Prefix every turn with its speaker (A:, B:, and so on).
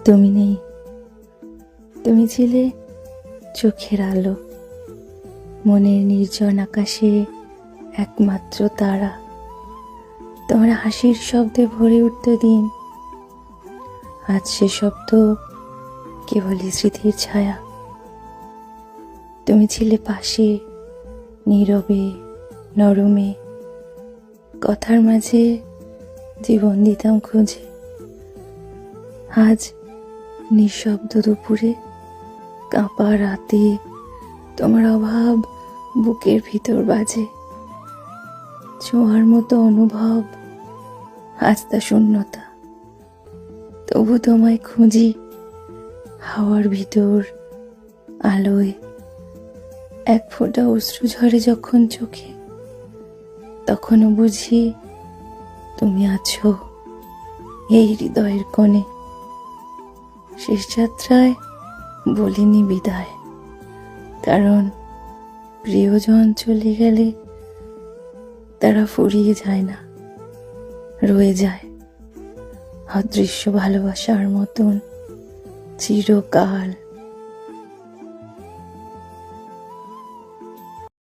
A: তুমি নেই। তুমি ছিলে চোখের আলো, মনের নির্জন আকাশে একমাত্র তারা। তোমার হাসির শব্দে ভরে উঠত দিন। আজ সে শব্দ কেবলই স্মৃতির ছায়া। তুমি ছিলে পাশে, নীরবে, নরমে, কথার মাঝে জীবন দিতাম খুঁজে। আজ নিঃশব্দ দুপুরে, কাঁপা রাতে তোমার অভাব বুকের ভিতর বাজে। ছোঁয়ার মতো অনুভব, আজ তা শূন্যতা। তবু তোমায় খুঁজি হাওয়ার ভিতর, আলোয়। এক ফোঁটা অশ্রু ঝরে যখন চোখে, তখনও বুঝি তুমি আছো এই হৃদয়ের কোণে। শেষ যাত্রায় বলিনি বিদায়, কারণ প্রিয়জন চলে গেলে তারা ফুরিয়ে যায় না, রয়ে যায় অদৃশ্য ভালোবাসার মতন চিরকাল।